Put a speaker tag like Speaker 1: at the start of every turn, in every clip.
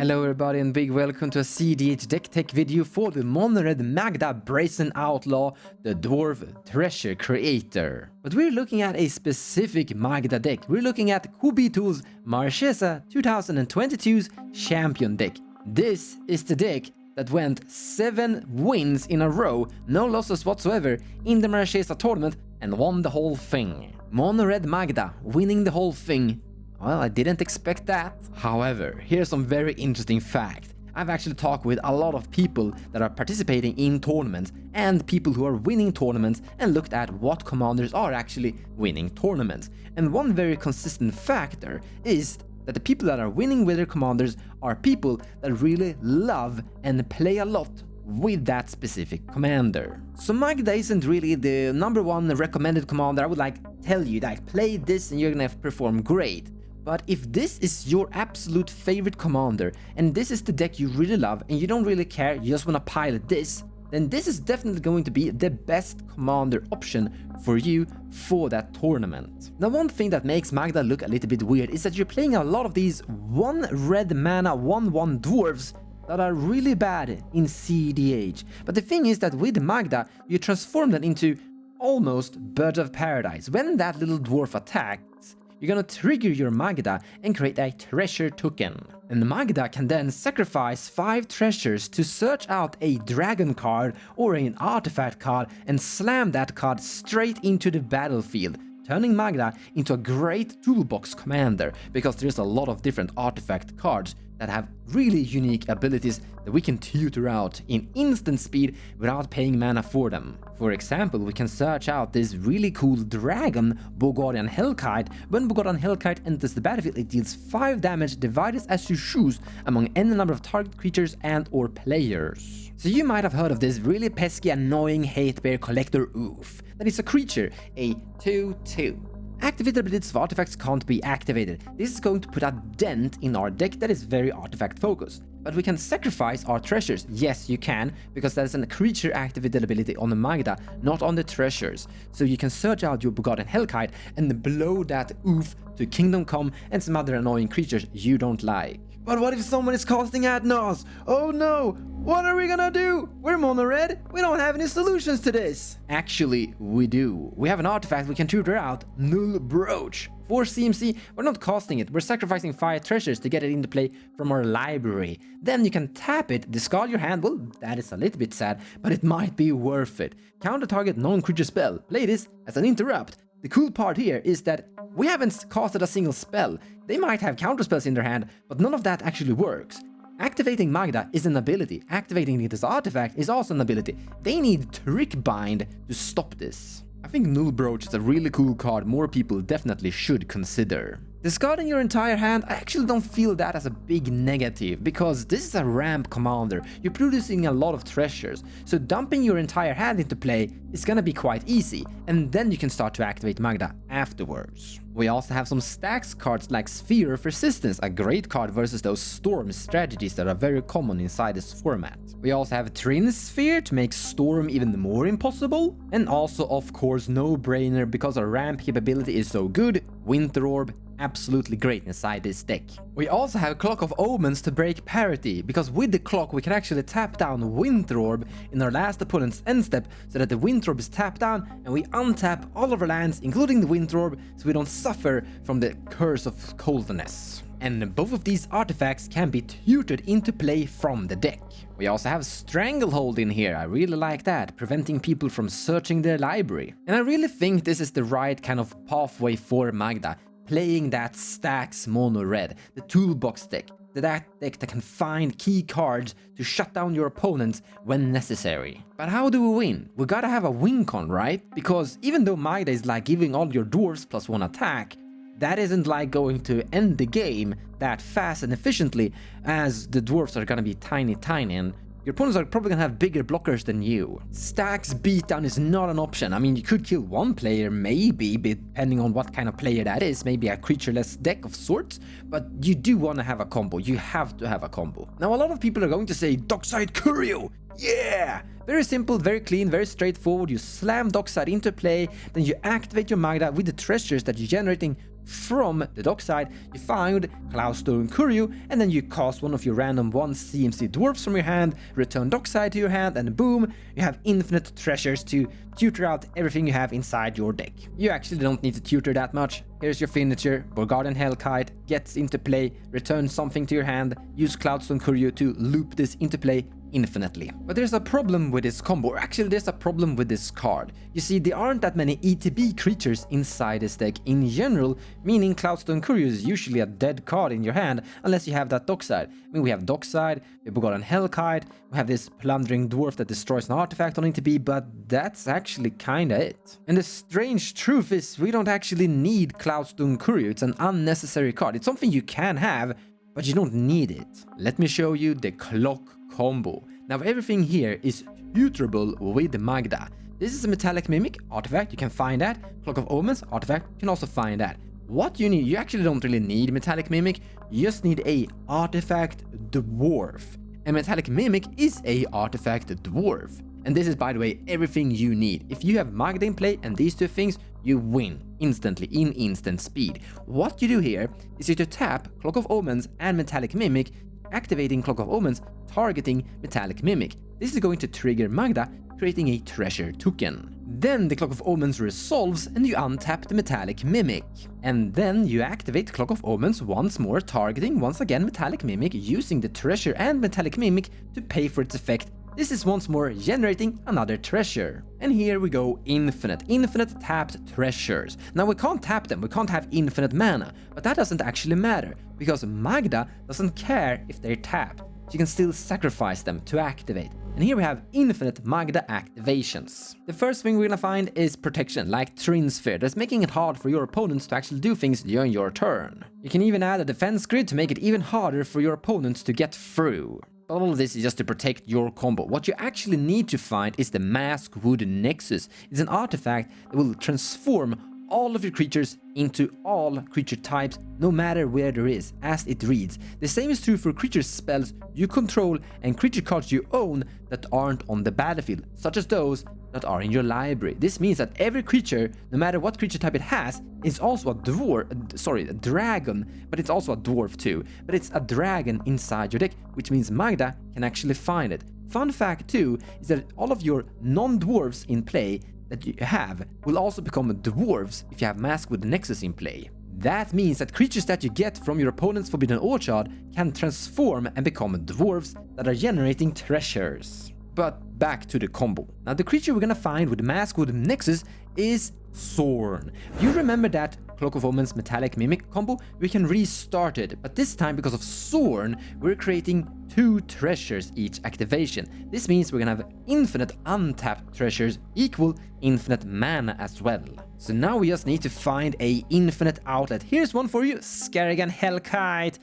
Speaker 1: Hello everybody and big welcome to a cEDH deck tech video for the mono-red Magda Brazen Outlaw, the Dwarf Treasure Creator. But we're looking at a specific Magda deck. We're looking at Kubitool's Marchesa 2022's Champion deck. This is the deck that went 7 wins in a row, no losses whatsoever, in the Marchesa tournament and won the whole thing. Mono-red Magda winning the whole thing. Well, I didn't expect that. However, here's some very interesting fact. I've actually talked with a lot of people that are participating in tournaments and people who are winning tournaments and looked at what commanders are actually winning tournaments. And one very consistent factor is that the people that are winning with their commanders are people that really love and play a lot with that specific commander. So Magda isn't really the #1 recommended commander. I would like tell you that play this and you're gonna perform great. But if this is your absolute favorite commander and this is the deck you really love and you don't really care, you just want to pilot this, then this is definitely going to be the best commander option for you for that tournament. Now, one thing that makes Magda look a little bit weird is that you're playing a lot of these 1 red mana 1/1 dwarves that are really bad in cEDH. But the thing is that with Magda, you transform them into almost Bird of Paradise. When that little dwarf attacks, you're gonna trigger your Magda and create a treasure token. And Magda can then sacrifice 5 treasures to search out a dragon card or an artifact card and slam that card straight into the battlefield, turning Magda into a great toolbox commander, because there's a lot of different artifact cards that have really unique abilities that we can tutor out in instant speed without paying mana for them. For example, we can search out this really cool dragon, Bogarian Hellkite. When Bogarian Hellkite enters the battlefield, it deals 5 damage divided as you choose among any number of target creatures and or players. So you might have heard of this really pesky, annoying hate bear collector Oof. That is a creature, a 2/2. Activated abilities of artifacts can't be activated. This is going to put a dent in our deck that is very artifact focused. But we can sacrifice our treasures. Yes, you can, because that is a creature activated ability on the Magda, not on the treasures. So you can search out your Bogarian Hellkite and blow that Oof to Kingdom Come and some other annoying creatures you don't like. But what if someone is casting at Nas? Oh no! What are we gonna do? We're mono-red. We don't have any solutions to this. Actually, we do. We have an artifact we can tutor out, Null Brooch. For CMC, we're not casting it. We're sacrificing 5 treasures to get it into play from our library. Then you can tap it, discard your hand. Well, that is a little bit sad, but it might be worth it. Counter target non-creature spell. Play this as an interrupt. The cool part here is that we haven't casted a single spell. They might have counter spells in their hand, but none of that actually works. Activating Magda is an ability. Activating this artifact is also an ability. They need Trick Bind to stop this. I think Null Brooch is a really cool card more people definitely should consider. Discarding your entire hand, I actually don't feel that as a big negative, because this is a ramp commander. You're producing a lot of treasures, so dumping your entire hand into play is gonna be quite easy, and then you can start to activate Magda afterwards. We also have some Stax cards like Sphere of Resistance, a great card versus those Storm strategies that are very common inside this format. We also have Trin Sphere to make Storm even more impossible, and also of course no-brainer, because our ramp capability is so good, Winter Orb, absolutely great inside this deck. We also have Clock of Omens to break parity, because with the clock we can actually tap down Winter Orb in our last opponent's end step so that the Winter Orb is tapped down and we untap all of our lands, including the Winter Orb, so we don't suffer from the curse of coldness. And both of these artifacts can be tutored into play from the deck. We also have Stranglehold in here. I really like that, preventing people from searching their library. And I really think this is the right kind of pathway for Magda, playing that Stax mono-red, the toolbox deck, that deck that can find key cards to shut down your opponents when necessary. But how do we win? We gotta have a win con, right? Because even though Magda is like giving all your dwarves +1 attack, that isn't like going to end the game that fast and efficiently, as the dwarves are gonna be tiny and your opponents are probably gonna have bigger blockers than you. Stax beatdown is not an option. I mean, you could kill one player, maybe, depending on what kind of player that is, maybe a creatureless deck of sorts, but you do want to have a combo. You have to have a combo. Now, a lot of people are going to say, Dockside Curio! Yeah! Very simple, very clean, very straightforward. You slam Dockside into play, then you activate your Magda with the treasures that you're generating from the dockside, you find Cloudstone Kuryu, and then you cast one of your random 1 CMC dwarfs from your hand, return dockside to your hand, and boom, you have infinite treasures to tutor out everything you have inside your deck. You actually don't need to tutor that much. Here's your finisher, Borgarden Hellkite gets into play, return something to your hand, use Cloudstone Kuryu to loop this into play infinitely. But there's a problem with this combo, or actually there's a problem with this card. You see, there aren't that many ETB creatures inside this deck in general, meaning Cloudstone Kuryu is usually a dead card in your hand unless you have that dockside. I mean, we have dockside, we got an Hellkite, we have this plundering dwarf that destroys an artifact on ETB, but that's actually kinda it. And the strange truth is we don't actually need Cloudstone Kuryu. It's an unnecessary card. It's something you can have, but you don't need it. Let me show you the clock combo. Now everything here is tutorable with Magda. This is a metallic mimic artifact, you can find that. Clock of Omens artifact, you can also find that. What you need, you actually don't really need metallic mimic, you just need a artifact dwarf. A metallic mimic is a artifact dwarf. And this is, by the way, everything you need. If you have Magda in play and these two things, you win instantly in instant speed. What you do here is you to tap Clock of Omens and metallic mimic, activating Clock of Omens, targeting metallic mimic. This is going to trigger Magda, creating a treasure token. Then the Clock of Omens resolves and you untap the metallic mimic. And then you activate Clock of Omens once more, targeting once again metallic mimic, using the treasure and metallic mimic to pay for its effect. This is once more generating another treasure. And here we go, infinite tapped treasures. Now we can't tap them, we can't have infinite mana, but that doesn't actually matter, because Magda doesn't care if they're tapped. She can still sacrifice them to activate. And here we have infinite Magda activations. The first thing we're gonna find is protection, like Trin Sphere, that's making it hard for your opponents to actually do things during your turn. You can even add a defense grid to make it even harder for your opponents to get through. All of this is just to protect your combo. What you actually need to find is the Maskwood Nexus. It's an artifact that will transform all of your creatures into all creature types, no matter where there is, as it reads. The same is true for creature spells you control and creature cards you own that aren't on the battlefield, such as those that are in your library. This means that every creature, no matter what creature type it has, is also a dragon, but it's also a dwarf too. But it's a dragon inside your deck, which means Magda can actually find it. Fun fact too is that all of your non-dwarves in play that you have will also become dwarves if you have Maskwood Nexus in play. That means that creatures that you get from your opponent's Forbidden Orchard can transform and become dwarves that are generating treasures. But back to the combo. Now the creature we're gonna find with Maskwood Nexus is Zorn. You remember that Cloak of Omens metallic mimic combo? We can restart it, but this time because of Zorn, we're creating 2 treasures each activation. This means we're gonna have infinite untapped treasures equal infinite mana as well. So now we just need to find a infinite outlet. Here's one for you, Scarrigan Hellkite.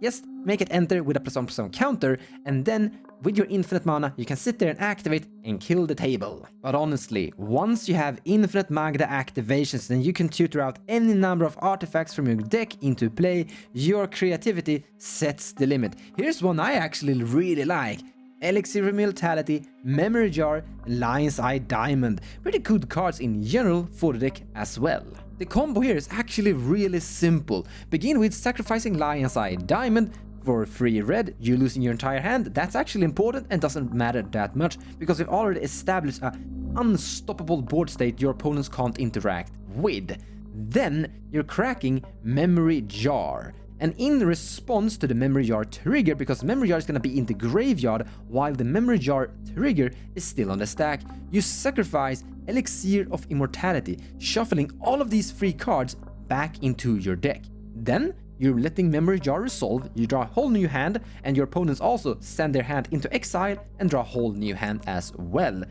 Speaker 1: Just make it enter with a +1/+1 counter, and then with your infinite mana, you can sit there and activate and kill the table. But honestly, once you have infinite Magda activations, then you can tutor out any number of artifacts from your deck into play. Your creativity sets the limit. Here's one I actually really like. Elixir of Immortality, Memory Jar, and Lion's Eye Diamond. Pretty good cards in general for the deck as well. The combo here is actually really simple. Begin with sacrificing Lion's Eye Diamond. For 3 red, you're losing your entire hand. That's actually important and doesn't matter that much, because we've already established an unstoppable board state your opponents can't interact with. Then you're cracking Memory Jar. And in response to the Memory Jar trigger, because Memory Jar is going to be in the graveyard while the Memory Jar trigger is still on the stack, you sacrifice Elixir of Immortality, shuffling all of these 3 cards back into your deck. Then you're letting Memory Jar resolve, you draw a whole new hand, and your opponents also send their hand into exile and draw a whole new hand as well.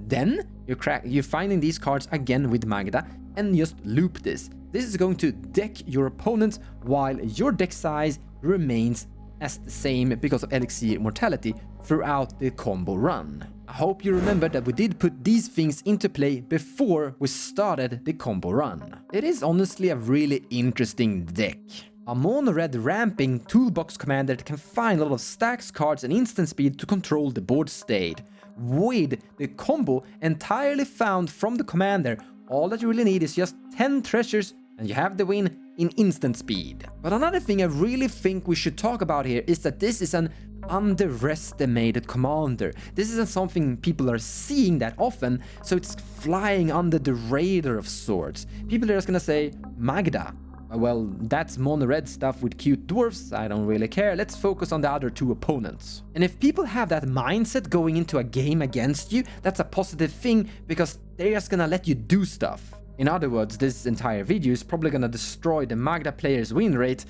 Speaker 1: Then you're finding these cards again with Magda and just loop this. This is going to deck your opponents while your deck size remains as the same because of Elixir Immortality throughout the combo run. I hope you remember that we did put these things into play before we started the combo run. It is honestly a really interesting deck. A mono-red ramping toolbox commander that can find a lot of Stax cards and instant speed to control the board state. With the combo entirely found from the commander, all that you really need is just 10 treasures and you have the win in instant speed. But another thing I really think we should talk about here is that this is an underestimated commander. This isn't something people are seeing that often, so it's flying under the radar of sorts. People are just gonna say, Magda. Well, that's mono red stuff with cute dwarfs, I don't really care, let's focus on the other two opponents. And if people have that mindset going into a game against you, that's a positive thing because they're just gonna let you do stuff. In other words, this entire video is probably gonna destroy the Magda player's win rate.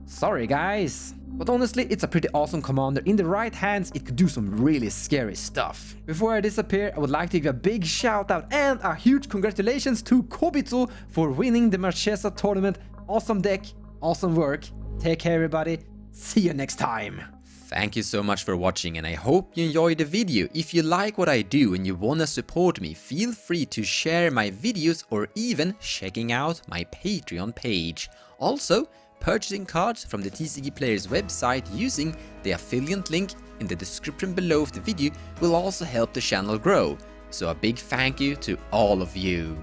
Speaker 1: Sorry guys. But honestly, it's a pretty awesome commander. In the right hands, it could do some really scary stuff. Before I disappear, I would like to give a big shout out and a huge congratulations to Kobito for winning the Marchesa tournament. Awesome deck, awesome work. Take care everybody, see you next time. Thank you so much for watching and I hope you enjoyed the video. If you like what I do and you wanna support me, feel free to share my videos or even checking out my Patreon page. Also, purchasing cards from the TCG Players website using the affiliate link in the description below of the video will also help the channel grow. So a big thank you to all of you.